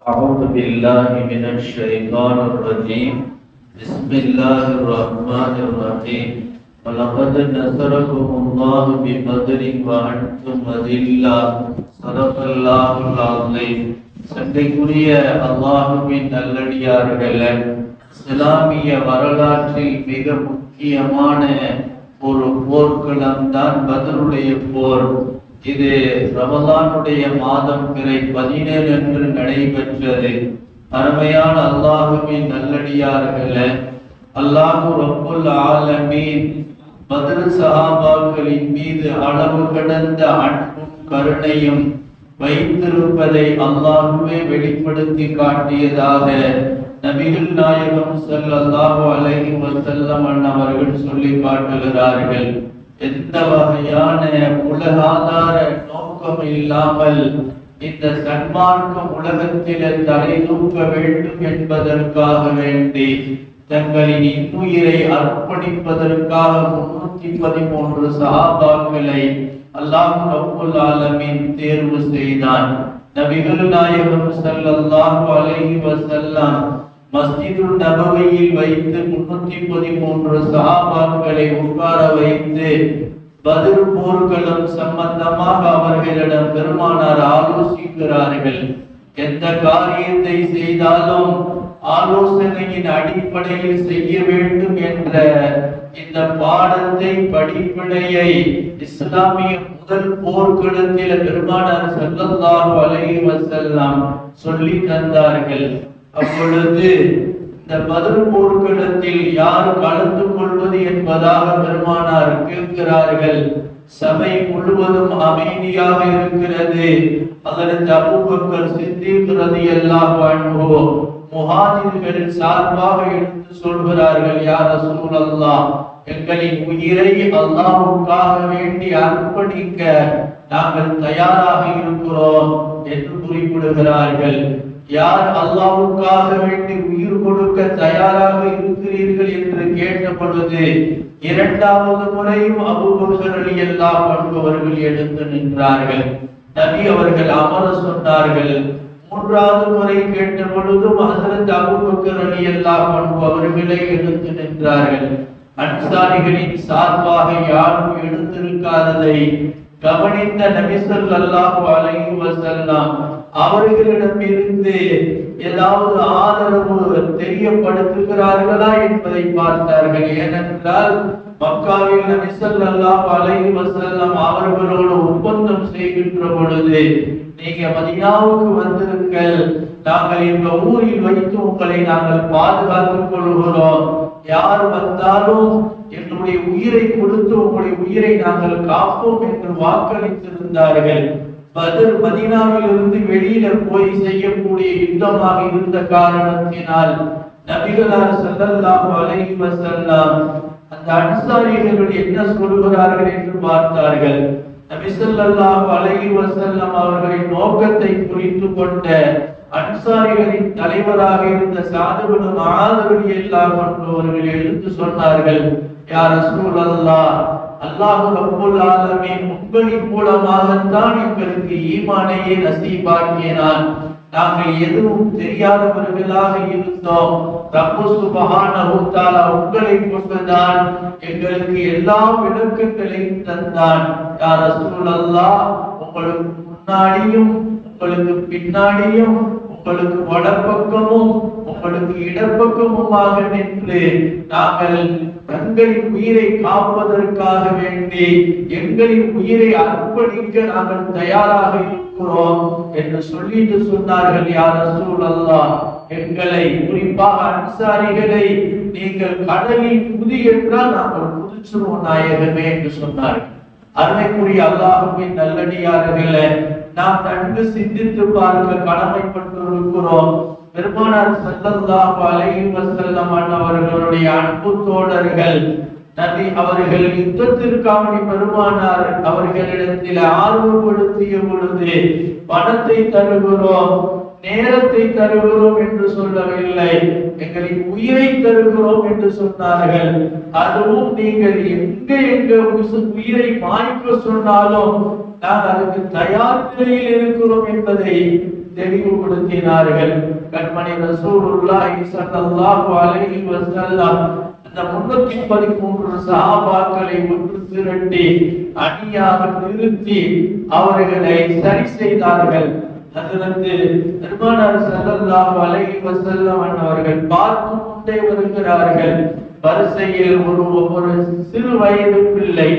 أعوذ بالله من الشيطان الرجيم بسم الله الرحمن الرحيم ولقد نصركم الله ببدر وأنتم أذلة صدق الله العظيم. சங்கைக்குரிய அல்லாஹுவின் நல்லடியார்களே, இஸ்லாமிய வரலாற்றில் மிக முக்கியமான ஒரு போர்க்களம் தான் பத்ருடைய போர். இது ரமலானுடைய மாதம் பிறை 17 அன்று நடைபெற்றது. அருமையான அல்லாஹுவின் நல்லடியார்களே, அல்லாஹு ரப்புல் ஆலமீன் பத்ர் சஹாபாக்களின் மீது அளவு கடந்த அன்பும் கருணையும் வைத்திருப்பதை அல்லாஹுவே வெளிப்படுத்தி காட்டியதாக நபிகள் நாயகம் ஸல்லல்லாஹு அலைஹி வஸல்லம் அவர்கள் சொல்லி காட்டுகிறார்கள். எந்த வகையான உலகாதார நோக்கம் இல்லாமல் இந்த சன்மார்க்கம் உலகத்திலே தலை தூக்க வேண்டும் என்பதற்காக வேண்டி தங்களின் இன்னுயிரை அர்ப்பணிப்பதற்காக 313 சஹாபாக்களை அல்லாஹ் ரப்புல் ஆலமீன் தேர்வு செய்தான். நபிகள் நாயகம் ஸல்லல்லாஹு அலைஹி வஸல்லம் மஸ்ஜிதுல் நபவியில் வைத்து 313 சஹாபாக்களை உட்கார வைத்து பத்ர் போர்க்களம் சம்பந்தமாக அவர்களிடம் பெருமானார் ஆலோசிக்கிறார்கள். எந்த காரியத்தை செய்தாலும் ஆலோசனையின் அடிப்படையில் செய்ய வேண்டும் என்ற இந்த பாடத்தை, படிப்பினையை இஸ்லாமிய முதல் போர்க்களத்தில் பெருமானார் ஸல்லல்லாஹு அலைஹி வஸல்லம் சொல்லி தந்தார்கள். அப்பொழுது இந்த பத்ர் போர்க்களத்தில் யார் கலந்து கொள்வது என்பதாக பெருமானார் கேட்கிறார்கள். சபை முழுவதும் அமைதியாக இருக்கிறது. ஹஜ்ரத் அபூபக்கர் சித்திக் ரலியல்லாஹு அன்ஹு முஹாஜிர்கள் சார்பாக எடுத்து சொல்கிறார்கள், யா ரசூலல்லாஹ், எங்களின் உயிரை அல்லாஹ்வுக்காக வேண்டி அர்ப்பணிக்க நாங்கள் தயாராக இருக்கிறோம் என்று குறிப்பிடுகிறார்கள். யார் அல்லாஹ்வுக்காக வேண்டி உயிர் கொடுக்க தயாராக இருக்கிறீர்கள் என்று கேட்ட பொழுது இரண்டாவது முறையும் அபூபக்கர் ரலியல்லாஹு அன்ஹு அவர்கள் எழுந்து நின்றார்கள். நபி அவர்கள் அமர சொன்னார்கள். மூன்றாவது முறை கேட்ட பொழுதும் ஹஜ்ரத் அபூபக்கர் ரலியல்லாஹு அன்ஹு அவர்களே எழுந்து நின்றார்கள். அன்சாரிகளின் சார்பாக யாரும் எழுந்திருக்காததை கவனித்த நபி ஸல்லல்லாஹு அலைஹி வஸல்லம் அவர்களிடமிருந்து ஏதாவது ஆதரவு தெரியப்படுத்துகிறார்களா என்பதை பார்த்தார்கள். ஏனென்றால் மக்காவில் நபி ஸல்லல்லாஹு அலைஹி வஸல்லம் அவர்களோடு ஒப்பந்தம் செய்கின்ற பொழுது, நீங்க மதீனாவுக்கு வந்திருங்கள், நாங்கள் இந்த ஊரில் வைத்து உங்களை நாங்கள் பாதுகாத்துக் கொள்கிறோம், யார் வந்தாலும் என்னுடைய உயிரை கொடுத்து உங்களுடைய உயிரை நாங்கள் காப்போம் என்று வாக்களித்திருந்தார்கள். பத்ர் மதீனாவில் இருந்து வெளியில போய் செய்யக்கூடிய யுத்தமாக இருந்த காரணத்தினால் நபிகளார் ஸல்லல்லாஹு அலைஹி வஸல்லம் அந்த அன்சாரிகள் என்ன சொல்கிறார்கள் என்று பார்த்தார்கள். நபி ஸல்லல்லாஹு அலைஹி வஸல்லம் அவர்களின் நோக்கத்தை புரிந்து கொண்ட அன்சாரிகளின் தலைவராக இருந்த சாத் இப்னு முஆத் ரலியல்லாஹு அன்ஹு அவர்கள் எடுத்து சொன்னார்கள், யா ரசூலல்லாஹ், அல்லாஹ் ரப்புல் ஆலமீன் உங்களின் மூலமாகத்தான் எங்களுக்கு ஈமானையே நசீபாக்கினான். நாங்கள் எதுவும் தெரியாதவர்களாக இருந்தோம். ரப்பு சுப்ஹானஹு தஆலா உங்களை கொண்டுதான் எங்களுக்கு எல்லா விளக்கங்களையும் தந்தான். யா ரசூலல்லாஹ், உங்களுக்கு முன்னாடியும் உங்களுக்கு பின்னாடியும் உங்களுக்கு வலப்பக்கமும் உங்களுக்கு இடப்பக்கமுமாக நின்று நாங்கள் தங்களின் உயிரை காப்பதற்காக வேண்டி எங்களின் உயிரை அர்ப்பணிக்க நாங்கள் தயாராக இருக்கிறோம் என்று சொல்லிட்டு சொன்னார்கள். யா ரசூலல்லாஹ், எங்களை, குறிப்பாக அன்சாரிகளை நீங்கள் கடலில் குதி என்றால் நாங்கள் குதிச்சிருவோம் நாயகமே என்று சொன்னார்கள். அருமைக்குரிய அல்லாஹ்வின் நல்லடியார்களே, நாம் நன்கு சிந்தித்து பார்க்க கடமைப்பட்டிருக்கிறோம். பெருமானார் ஸல்லல்லாஹு அலைஹி வஸல்லம் அவர்களுடைய அன்பு தோழர்கள் நபி அவர்கள் யுத்தத்திற்காக பெருமானார் அவர்களிடத்தில் ஆர்வப்படுத்திய பொழுது பணத்தை தருகிறோம், நேரத்தை தருகிறோம் என்று சொல்லவில்லை, எங்களின் உயிரை தருகிறோம் என்று சொன்னார்கள். அதுவும் நீங்கள் எங்க உயிரை மாய்க்க சொன்னாலும் நாங்கள் அதுக்கு தயார் நிலையில் இருக்கிறோம் என்பதை தெளிவுபடுத்தினார்கள். கண்மணி ரசூலுல்லாஹி ஸல்லல்லாஹு அலைஹி வஸல்லம் அந்த 313 சஹாபாக்களை ஒன்று திரட்டி அணியாக நிறுத்தி அவர்களை சரி செய்தார்கள். ஹஜ்ரத் பெருமானார் ஸல்லல்லாஹு அலைஹி வஸல்லம் அவர்கள் பார்த்து கொண்டே வருகிறார்கள். வரிசையில் ஒரு சிறு வயது பிள்ளை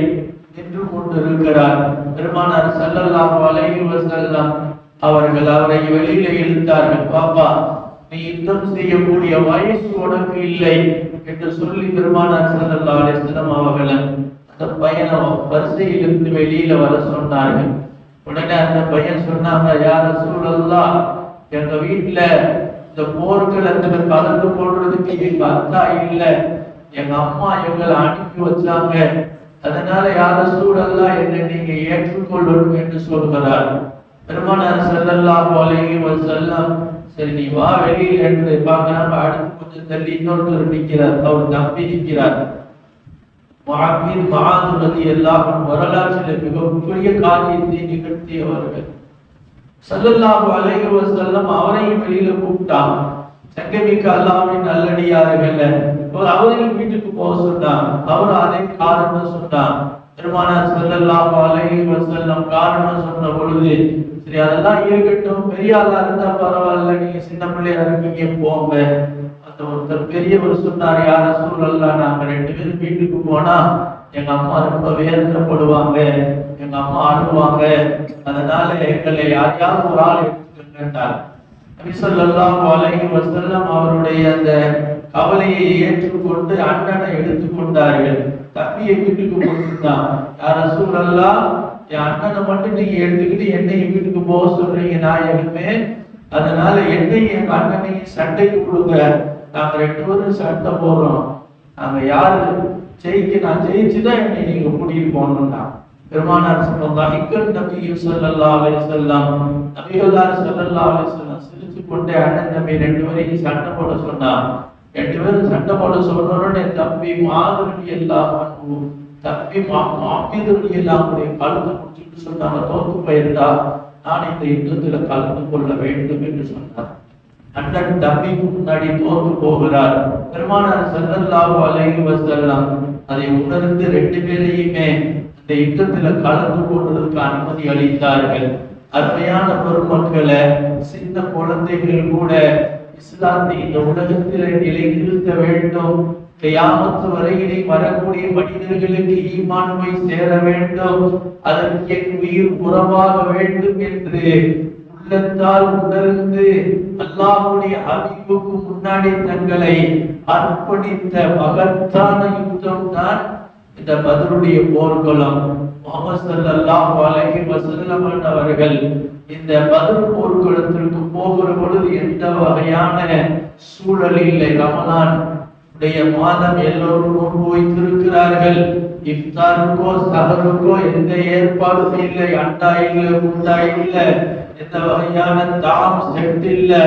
நின்று கொண்டிருக்கிறார். பெருமானார் ஸல்லல்லாஹு அலைஹி வஸல்லம் அவர்கள் அவரை வெளியில இழுத்தார்கள். பாப்பா, நீ யுத்தம் செய்யக்கூடிய வயசு உனக்கு இல்லை என்று சொல்லி பெருமானார் ஸல்லல்லாஹு அலைஹி வஸல்லம் அவர்கள் அந்த பையனை வரிசையிலிருந்து வெளியில வர சொன்னார்கள். உடனே அந்த பையன் சொன்னாங்க, யா ரசூலல்லாஹ், எங்க வீட்டுல இந்த போர்க்களத்துல கலந்து கொள்றதுக்கு எங்க அத்தா இல்ல, எங்க அம்மா எங்களை அனுப்பி வச்சாங்க, அதனால யா ரசூலல்லாஹ் என்னை நீங்க ஏற்றுக்கொள்ளணும் என்று சொல்கிறார். பெருமானார் ஸல்லல்லாஹு அலைஹி வஸல்லம் சரி நீ வா வெளியில் என்று பார்க்கலாம். அடுத்து கொஞ்சம் தள்ளி இன்னொருத்தர் நிற்கிறார், அவர் தம்பி நிற்கிறார். வரலாற்றில் மிகப்பெரிய காரியத்தை நிகழ்த்தியவர்கள். ஸல்லல்லாஹு அலைஹி வஸல்லம் அவரையும் வெளியில கூப்பிட்டாங்க. சங்கமிக்க அல்லாஹ்வின் நல்லடியார்கள் அவரையும் வீட்டுக்கு போக சொன்னாங்க. அவர் அதே காரணம் சொன்னார். பெருமானார் ஸல்லல்லாஹு அலைஹி வஸல்லம் காரணம் சொன்ன பொழுது சரி அதெல்லாம் இருக்கட்டும், பெரிய ஆளா இருந்தா பரவாயில்ல, நீங்க சின்ன பிள்ளையா இருக்கீங்க போங்க. அந்த ஒருத்தர் பெரியவர் சொன்னார், யா ரசூலல்லாஹ், நாங்க 2 பேரும் வீட்டுக்கு போனா எங்க அம்மா ரொம்ப வேதனைப்படுவாங்க, எங்க அம்மா அழுவாங்க, அதனால எங்களை யாரையாவது ஒரு ஆள் எடுத்துக்கிட்டார். நபி ஸல்லல்லாஹு அலைஹி வஸல்லம் அவருடைய அந்த கவலையை ஏற்றுக்கொண்டு அண்ணனை எடுத்துக்கொண்டார்கள். தம்பியை வீட்டுக்கு போட்டுட்டான். யா ரசூலல்லாஹ், என் அண்ணனை மட்டும் நீங்க எடுத்துக்கிட்டு என்னையும் வீட்டுக்கு போக சொல்றீங்க நாயகமே, அதனால என்னையும் என் அண்ணனையும் சண்டைக்கு கொடுங்க, நாங்க 2 பேரும் சண்டை போடுறோம், நாங்க யாரு நான் ஜெயிச்சுதான் என்னை நீங்க கூட்டிட்டு போகணும்னா. பெருமானார் சொன்னாங்க, நபி ஸல்லல்லாஹு அலைஹி வஸல்லம் நபிகளார் ஸல்லல்லாஹு அலைஹி வஸல்லம் சிரிச்சு கொண்டே அண்ணன் தம்பி 2 பேரையும் சண்டை போட சொன்னாங்க. 2 பேரும் சண்டை போட சொன்னோட தம்பி மாதிரி எல்லாம் தம்பி மாப்பீதர்கள் எல்லாம் கலந்து முடிச்சுட்டு சொன்னாங்க, தோற்று போயிருந்தா நான் இந்த யுத்தத்துல கலந்து கொள்ள வேண்டும் என்று சொன்னார். அண்ணன் தம்பிக்கு முன்னாடி தோற்று போகிறார். பெருமானார் ஸல்லல்லாஹு அலைஹி வஸல்லம் அதை உணர்ந்து 2 பேரையுமே இந்த யுத்தத்துல கலந்து கொள்வதற்கு அனுமதி அளித்தார்கள். அருமையான பெருமக்களை, சின்ன குழந்தைகள் கூட இஸ்லாத்தை இந்த உலகத்தில் நிலைநிறுத்த வேண்டும், கியாமத் வரையிலே வரக்கூடிய மனிதர்களுக்கு ஈமான் போய் சேர வேண்டும், அதற்கு என் உயிர் உறவாக வேண்டும் என்று உள்ளத்தால் உணர்ந்து அல்லாஹ்வுடைய ஹபீபுக்கு முன்னாடி தங்களை அர்ப்பணித்த மகத்தான யுத்தம் தான் இந்த பத்ருடைய போர்க்களம். முஹம்மது ஸல்லல்லாஹு அலைஹி வஸல்லம் அவர்கள் இந்த பத்ர் போர்க்களத்திற்கு போகிற பொழுது எந்த வகையான சூழல் இல்லை. ரமலான் உடைய மாதம் எல்லோரும் நோன்பு வைத்திருக்கிறார்கள். இஃப்தாருக்கோ சஹருக்கோ எந்த ஏற்பாடும் இல்லை, அண்டா இல்லை, உண்டா இல்லை, எந்த வகையான தாம் செட் இல்லை,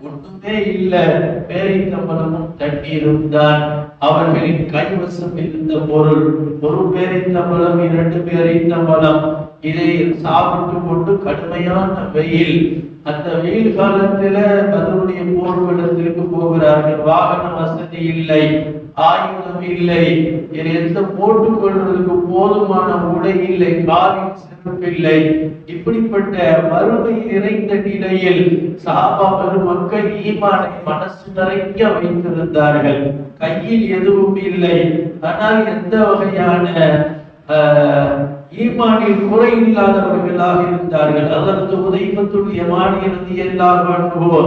ஒன்றுமே இல்லை. பேரித்தம்பளமும் தண்ணீரும் தான் அவர்களின் கைவசம் இருந்த பொருள். ஒரு பேரித்தம்பளம், 2 பேரித்தம்பளம், இதை சாப்பிட்டு கொண்டு கடுமையான வெயில், அந்த வெயில் காலத்துல பத்ருடைய போர்க்களத்திற்கு போகிறார்கள். வாகன வசதி இல்லை, ஆயுதம் இல்லை, எந்த போட்டுக் கொள்வதற்கு போதுமான உடை இல்லை, காலின் செருப்பு இல்லை. இப்படிப்பட்ட வறுமை நிறைந்த நிலையில் சஹாபா பெருமக்கள் ஈமானை மனசு நிறைய வைத்திருந்தார்கள். கையில் எதுவும் இல்லை, ஆனால் எந்த வகையான ஈமானில் குறை இல்லாதவர்களாக இருந்தார்கள். அதற்கு உதைபத்துல் யமானி ரலியல்லாஹு அன்ஹு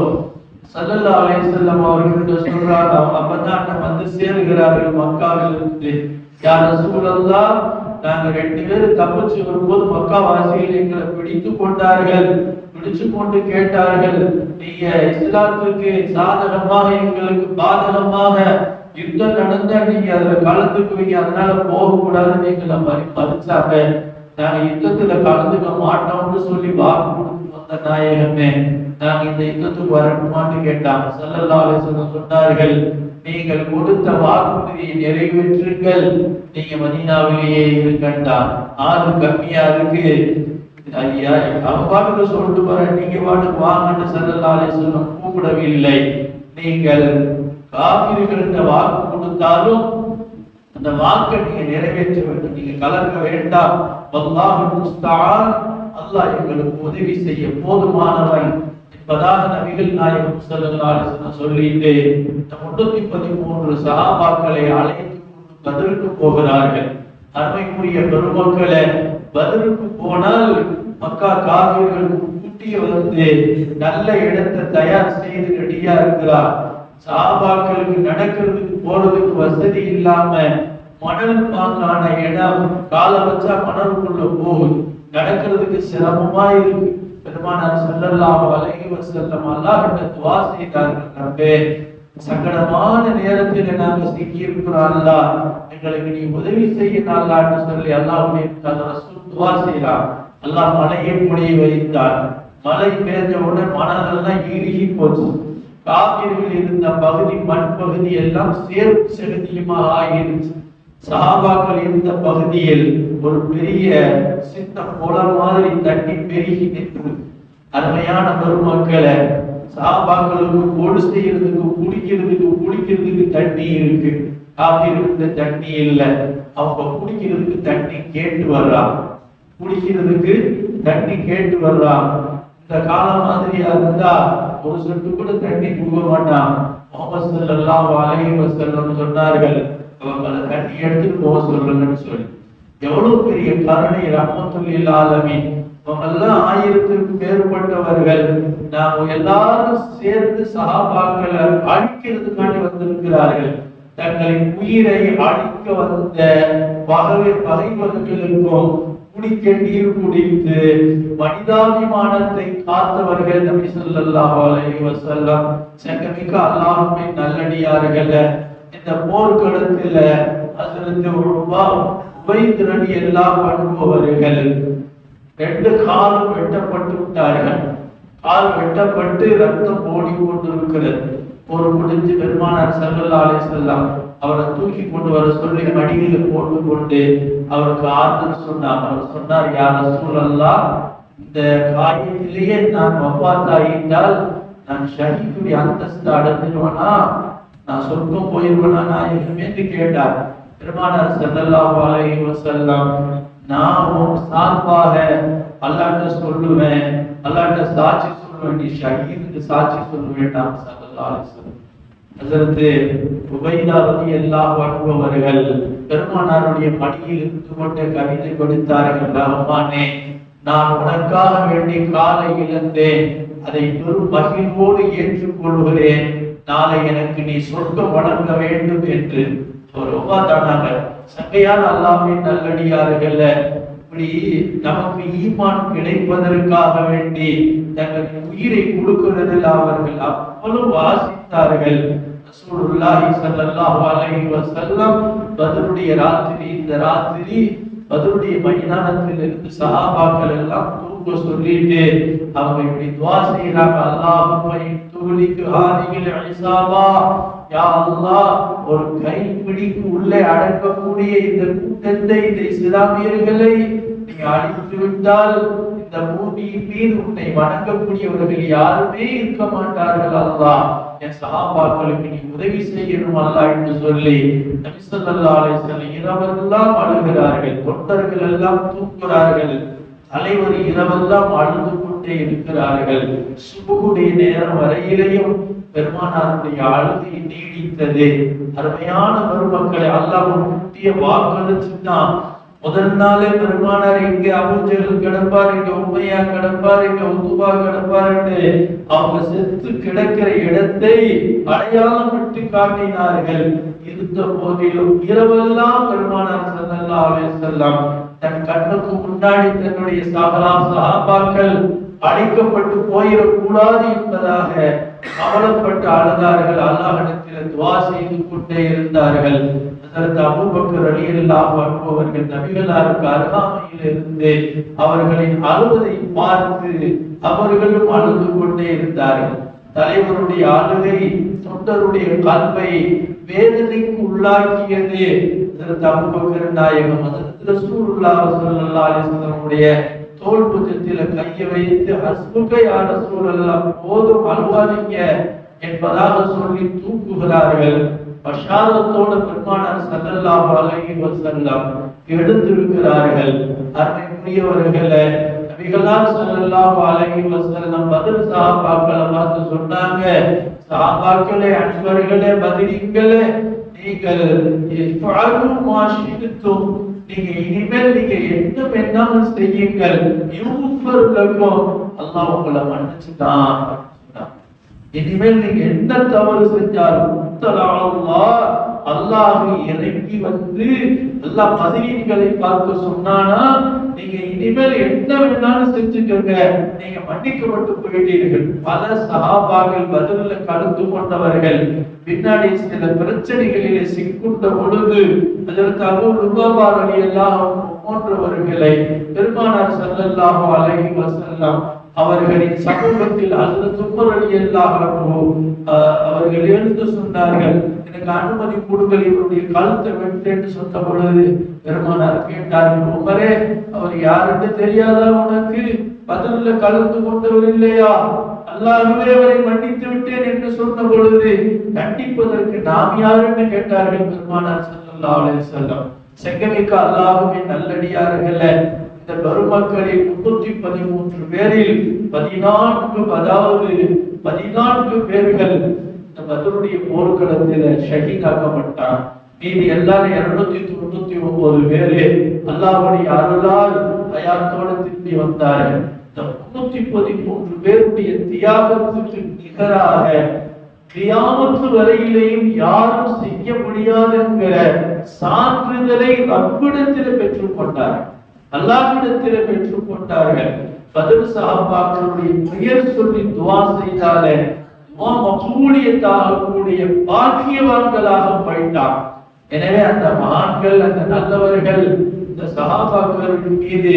ஸல்லல்லாஹு அலைஹி வஸல்லம் அவர்கள் சொல்றாங்க, அப்பதான் வந்து சேருகிறார்கள் மக்காவிலிருந்து. யா ரசூலல்லாஹ், நாங்க 2 பேரும் தப்பிச்சு வரும்போது மக்கா வாசிகள் எங்களை பிடித்து கொண்டார்கள். பிடிச்சு கொண்டு கேட்டார்கள், நீங்க இஸ்லாத்துக்கு சாதகமாக எங்களுக்கு பாதகமாக யுத்தம் நடந்தா நீங்க அதுல கலந்துக்குவீங்க, அதனால போக கூடாதுன்னு எங்களை மறுச்சாங்க. நாங்க யுத்தத்துல கலந்துக்க மாட்டோம்னு சொல்லி வாக்கு கொடுத்து வந்த நாயகமே, நாங்க இந்த யுத்தத்துக்கு வரணுமான்னு கேட்டாங்க. ஸல்லல்லாஹு அலைஹி வஸல்லம் சொன்னார்கள், நீங்கள் கொடுத்த வாக்குறுதியை நிறைவேற்றுங்கள், நீங்க மதீனாவிலேயே இருக்கண்டா, ஆறு கம்மியா இருக்கு, ஐயா அவன் பாட்டுக்கு சொல்லிட்டு போற, நீங்க பாட்டுக்கு வாங்கன்னு ஸல்லல்லாஹு அலைஹி வஸல்லம் கூப்பிடவில்லை. நீங்கள் காபிர்களுக்கு வாக்கு கொடுத்தாலும் அந்த வாக்கை நீங்க நிறைவேற்ற வேண்டும், நீங்க கலக்க வேண்டாம். வல்லாஹுல் முஸ்தஆன், அல்லாஹ் எங்களுக்கு உதவி செய்ய போதுமானவன் என்பதாக நபிகள் நாயகம் ஸல்லல்லாஹு அலைஹி வஸல்லம் சொல்லிட்டு 313 சஹாபாக்களை அழைத்து கொண்டு பத்ருக்கு போகிறார்கள். அருமைக்குரிய பெருமக்களே, பத்ருக்கு போனால் மக்கா காபிர்கள் கூட்டிய வந்து நல்ல இடத்தை தயார் செய்து ரெடியா இருக்கிறார். சஹாபாக்களுக்கு நடக்கிறதுக்கு போறதுக்கு வசதி இல்லாம மணல் பாங்கான இடம், கால வச்சா மணலுக்குள்ள போகுது, நடக்கிறதுக்கு சிரமமா இருக்கு. பெருமானார் ஸல்லல்லாஹு அலைஹி வஸல்லம் அல்லாஹ்விடம் துஆ செய்தார்கள், ரப்பே சங்கடமான நேரத்தில் நாங்க சிக்கி இருக்கிறோம், அல்லாஹ் எங்களுக்கு நீ உதவி செய்ய அல்லாஹ்னு சொல்லி அல்லாஹ்வுடைய ரசூல் துஆ செய்றார். அல்லாஹ் மழையை பொழிய வைத்தார். மழை பெய்த உடனே மணலெல்லாம் இறுகி போச்சு. காபிர்கள் இருந்த பகுதி, மண் பகுதி எல்லாம் சேர்ப்பு செலுத்தியுமாக ஆகிருச்சு. சஹாபாக்கள் இருந்த பகுதியில் ஒரு பெரிய சின்ன குளம் மாதிரி தண்ணி பெருகி நிற்குது. அருமையான பெருமக்களை, சஹாபாக்களுக்கு பொடு செய்யறதுக்கு குடிக்கிறதுக்கு தண்ணி இருக்கு, காபிர்களுக்கு தண்ணி இல்லை. அவங்க குடிக்கிறதுக்கு தண்ணி கேட்டு வர்றான், குடிக்கிறதுக்கு தண்ணி கேட்டு வர்றான். இந்த காலம் மாதிரியா இருந்தா ஒரு சொட்டு கூட தண்ணி கொடுக்க மாட்டான். முஹம்மது ஸல்லல்லாஹு அலைஹி வஸல்லம் சொன்னார்கள், அவங்களை தண்ணி எடுத்துட்டு போக சொல்லுங்கன்னு சொல்லி. எவ்வளவு பெரிய கருணை, ரஹ்மத்துல் லில் ஆலமீன். அவங்கெல்லாம் 1000க்கு மேற்பட்டவர்கள். நாம் எல்லாரும் சேர்ந்து சஹாபாக்களை அழிக்கிறதுக்காண்டி வந்திருக்கிறார்கள். தங்களின் உயிரை அழிக்க வந்த பகைவர்களுக்கும் குடிக்க நீர் குடித்து மனிதாபிமானத்தை காத்தவர்கள் நபி ஸல்லல்லாஹு அலைஹி வஸல்லம். சங்கமிக்க அல்லாஹ்வின் நல்லடியார்கள், இந்த போர்க்களத்தில் ஹஸரத் உபைத் ரலியல்லாஹு அன்ஹு அவர்கள் 2 காலும் வெட்டப்பட்டு விட்டார்கள். கால் வெட்டப்பட்டு ரத்தம் ஓடிக்கொண்டிருக்கிறது. ஒரு முடிஞ்சு பெருமானார் ஸல்லல்லாஹு அலைஹி வஸல்லம் அவரை தூக்கி கொண்டு வர சொல்லி மடியில் போட்டு கொண்டு அவருக்கு ஆறுதல் சொன்னார். அவர் சொன்னார், யா ரசூலல்லாஹ், இந்த காயத்திலேயே நான் வஃபாத்தாயிட்டால் நான் ஷஹீதுடைய அந்தஸ்து அடைஞ்சிருவேனா, நான் சொர்க்கம் போயிருவேனா நாயகமே என்று கேட்டார். பெருமானார் ஸல்லல்லாஹு அலைஹி வஸல்லம், நான் உன் சார்பாக அல்லாஹ்ட்ட சொல்லுவேன், அல்லாஹ்ட்ட சாட்சி சொல்லுவேன், நீ ஷஹீதுக்கு சாட்சி சொல்ல வேண்டாம் ஸல்லல்லாஹு அலைஹி வஸல்லம். ஹஸரத் உபைதா ரலியல்லாஹு அன்ஹு அவர்கள் பெருமானாருடைய மடியில் இருந்து கொண்டு கவிதை கொடுத்தார்கள், ரஹ்மானே, நான் உனக்காக வேண்டி காலை இழந்தேன், அதை பெரும் மகிழ்வோடு ஏற்றுக்கொள்கிறேன், நாளை எனக்கு நீ சொர்க்கம் வழங்க வேண்டும் என்று ஒவ்வாதானாங்க. சங்கையான அல்லாஹ்வின் நல்லடியார்கள், இப்படி நமக்கு ஈமான் கிடைப்பதற்காக வேண்டி தங்கள் உயிரை கொடுக்கிறதில் அவர்கள் அவ்வளவு வாசித்தார்கள். ரசூலுல்லாஹி ஸல்லல்லாஹு அலைஹி வஸல்லம் பத்ருடைய ராத்திரி, இந்த ராத்திரி பத்ருடைய மைதானத்தில் இருந்து சஹாபாக்கள் எல்லாம் தூங்க சொல்லிட்டு அவங்க இப்படி துஆ செய்றாங்க, அல்லாஹும்ம இன்துலிக்கு ஹாதிகில் இஸாபா, யா அல்லாஹ், ஒரு கைப்பிடிக்கு உள்ளே அடக்கக்கூடிய இந்த கூட்டத்தை, இந்த இஸ்லாமியர்களை நீ அழித்து விட்டால் இந்த பூமியின் மீது உன்னை வணங்கக்கூடியவர்கள் யாருமே இருக்க மாட்டார்கள். அல்லாஹ், என் சஹாபாக்களுக்கு நீ உதவி செய்யணும் அல்லாஹ் என்று சொல்லி நபி ஸல்லல்லாஹு அலைஹி வஸல்லம் இரவெல்லாம் அழுகிறார்கள். தொண்டர்கள் எல்லாம் தூங்குகிறார்கள். தலைவர் இரவெல்லாம் அழுது கொண்டே இருக்கிறார்கள். சுபுகுடைய நேரம் வரையிலேயும் பெருமானாருடைய அழுகை நீடித்தது. அருமையான பெருமக்களை, அல்லாஹ் முக்கிய வாக்களிச்சுதான். முதல் நாளே பெருமானார் இங்க அபூஜஹல் கிடப்பார், இங்க உமையா கிடப்பார், இங்க உத்துபா கிடப்பார், அவங்க செத்து கிடக்கிற இடத்தை அடையாளம் விட்டு காட்டினார்கள். இருந்த போதிலும் இரவெல்லாம் பெருமானார் ஸல்லல்லாஹு அலைஹி வஸல்லம் தன் கண்ணுக்கு முன்னாடி தன்னுடைய சஹாபாக்கள் அழிக்கப்பட்டு போயிடக்கூடாது என்பதாக கவலைப்பட்டு அழுதார்கள். அல்லாஹ்விடத்தில் துஆ செய்து கொண்டே இருந்தார்கள். ஹஸரத் அபூபக்கர் ரலியல்லாஹு அன்ஹு அவர்கள் நபிகளாருக்கு அருகாமையில் இருந்து அவர்களின் அழுவதை பார்த்து அவர்களும் அழுது கொண்டே இருந்தார்கள். தலைவருடைய அழுகை தொண்டருடைய கல்வை வேதனைக்கு உள்ளாக்கியது. ஹஸரத் அபூபக்கர் நாயகம் ஹஸரத் ரசூலுல்லாஹி ஸல்லல்லாஹு அலைஹி வஸல்லம் தோல் புஜத்தில கையை வைத்து ஹஸ்புக யா ரசூலல்லாஹ் போதும் அழுவாதீங்க என்பதாக சொல்லி தூக்குகிறார்கள். பஷாரத்தோடு பெருமானார் ஸல்லல்லாஹு அலைஹி வஸல்லம் எழுந்திருக்கிறார்கள். அருமைக்குரியவர்களே, நபிகளார் ஸல்லல்லாஹு அலைஹி வஸல்லம் பத்ர் சஹாபாக்களை பார்த்து சொன்னாங்க, சஹாபாக்களே, அன்வர்களே, பத்ரீங்களே, நீங்கள் இஃபஅலு மா ஷி'தும், நீங்க இனிமேல் நீங்க என்ன வேணாலும் செய்யுங்கள், யுஃபர் லக்கும், அல்லாஹ் உங்களை மன்னிச்சுட்டான். இனிமேல் நீங்க என்ன தவறு செஞ்சாலும் அல்லாஹ் இறங்கி வந்து அல்லாஹ் மதீனீன்களை பார்த்து சொன்னானா, நீங்க இனிமேல் என்ன வேணாலும் செஞ்சுக்கோங்க, நீங்க மன்னிக்கப்பட்டு போயிட்டீர்கள். பல சஹாபாக்கள் பதில கலந்து கொண்டவர்கள் பின்னாடி சில பிரச்சனைகளிலே சிக்குண்ட பொழுது அதற்கு அபூ லுபாபா ரலியல்லாஹு அன்ஹு போன்றவர்களை பெருமானார் ஸல்லல்லாஹு அலைஹி வஸல்லம் அவர்களின் சமூகத்தில் ஹஜ்ரத் உமர் ரலியல்லாஹு அன்ஹு அவர்கள் எழுந்து சொன்னார்கள், எனக்கு அனுமதி கொடுங்கள், இவருடைய கழுத்தை வெட்டு என்று சொன்ன பொழுது பெருமானார் கேட்டார்கள், உமரே, அவர் யாருன்னு தெரியாதா உனக்கு? பதில கலந்து கொண்டவர் இல்லையா? அல்லாஹ்வே அவரை மன்னித்து விட்டேன் என்று சொன்ன பொழுது கண்டிப்பதற்கு நாம் யாருன்னு கேட்டார்கள் பெருமானார் ஸல்லல்லாஹு அலைஹி வஸல்லம். செங்கமிக்க அல்லாஹ்வின் நல்லடியார்களே, இந்த பெருமக்களில் 313 பேரில் 14 பேர்கள் இந்த பத்ருடைய போர்க்களத்தில் ஷஹீதாக்கப்பட்டார். மீதி எல்லாரும் 299 பேரு அல்லாஹ்வுடைய அருளால் ஹயாத்தோடு திரும்பி வந்தார்கள். இந்த 313 பேருடைய தியாகத்துக்கு நிகராக கியாமத்து வரையிலேயும் யாரும் செய்ய முடியாதுங்கிற சான்றிதழை ரப்பிடத்தில் பெற்றுக் கொண்டார்கள், அல்லாஹ்விடத்தில் பெற்றுக் கொண்டார்கள். பத்ர் சஹாபாக்களுடைய பெயர் சொல்லி துஆ செய்தாலே துஆ மக்பூலியத்தாகக்கூடிய பாக்கியவான்களாக போயிட்டார். எனவே அந்த மகான்கள், அந்த நல்லவர்கள், இந்த சஹாபாக்களின் மீது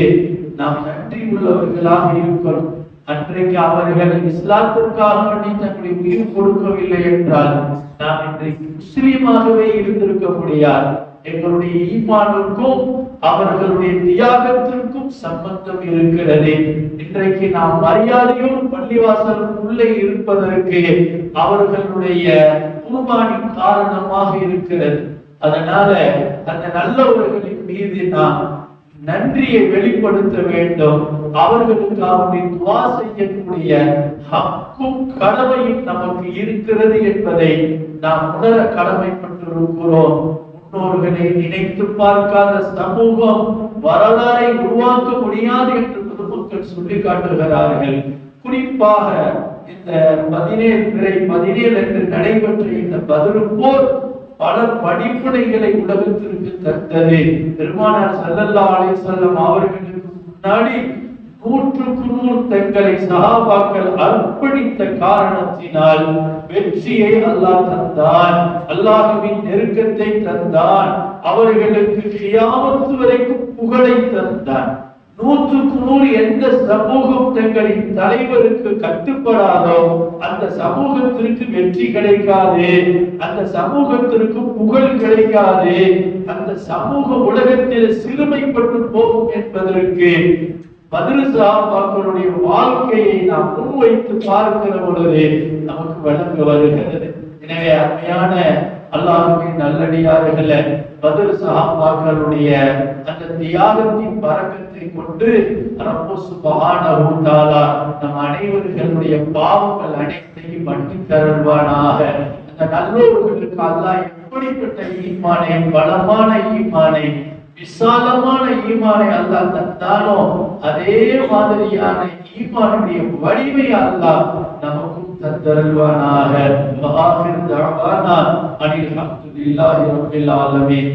நாம் நன்றி உள்ளவர்களாக இருக்கணும். அன்றைக்கு அவர்கள் இஸ்லாத்திற்காக வேண்டி தங்களுடைய உயிர் கொடுக்கவில்லை என்றால் நாம் இன்றைக்கு முஸ்லீமாகவே இருந்திருக்க முடியாது. எங்களுடைய ஈமானுக்கும் அவர்களுடைய தியாகத்திற்கும் சம்பந்தம் இருக்கிறது. இன்றைக்கு நாம் மரியாதையோடு பள்ளிவாசலுக்குள்ளே இருப்பதற்கு அவர்களுடைய குர்பானி காரணமாக இருக்கிறது. அதனால அந்த நல்லவர்களின் மீது நாம் நன்றியை வெளிப்படுத்த வேண்டும். அவர்களுக்காக துஆ செய்யக்கூடிய ஹக்கும் கடமையும் நமக்கு இருக்கிறது என்பதை நாம் உணர கடமைப்பட்டிருக்கிறோம். முன்னோர்களை நினைத்து பார்க்காத சமூகம் வரலாறை உருவாக்க முடியாது என்று பொதுமக்கள் சொல்லி காட்டுகிறார்கள். குறிப்பாக இந்த 17 என்று நடைபெற்ற இந்த பத்ர் போர் பல படிப்புனைகளை உலகத்திற்கு தந்தது. பெருமானார் ஸல்லல்லாஹு அலைஹி வஸல்லம் அவர்களுக்கு முன்னாடி 100க்கு 100 தங்களை சஹாபாக்கள் அர்ப்பணித்த காரணத்தினால் வெற்றியை அல்லாஹ் தந்தான், அல்லாஹ்வின் நெருக்கத்தை தந்தான், அவர்களுக்கு கியாமத் வரைக்கும் புகழை தந்தான். 100க்கு 100 எந்த சமூகம் தங்களின் தலைவருக்கு கட்டுப்படாதோ அந்த சமூகத்திற்கு வெற்றி கிடைக்காது, அந்த சமூகத்திற்கு புகழ் கிடைக்காது, அந்த சமூக உலகத்தில் சிறுமைப்பட்டு போகும் என்பதற்கு பத்ர் சஹாபாக்களுடைய வாழ்க்கையை நாம் முன்வைத்து பார்க்கிற பொழுது நமக்கு விளங்க வருகிறது. எனவே அருமையான அல்லாஹ்வின் நல்லடியார்களே, பத்ர் சஹாபாக்களுடைய அந்த தியாகத்தின் பரக்கத்தை கொண்டு ரப்பு சுப்ஹானஹு வ தஆலா நம் அனைவர்களுடைய பாவங்கள் அனைத்தையும் மன்னித்து அருள்வானாக. அந்த நல்லோர்களுக்கு அல்லாஹ் எப்படிப்பட்ட ஈமானை, பலமான ஈமானை, விசாலமான ஈமானை அல்லாஹ் தந்தானோ அதே மாதிரியான ஈமானுடைய வலிமை அல்லாஹ் நமக்கும் தந்தருள்வானாக. வஆஹிர் தஅவானா அனில் ஹம்துலில்லாஹி ரப்பில் ஆலமீன்.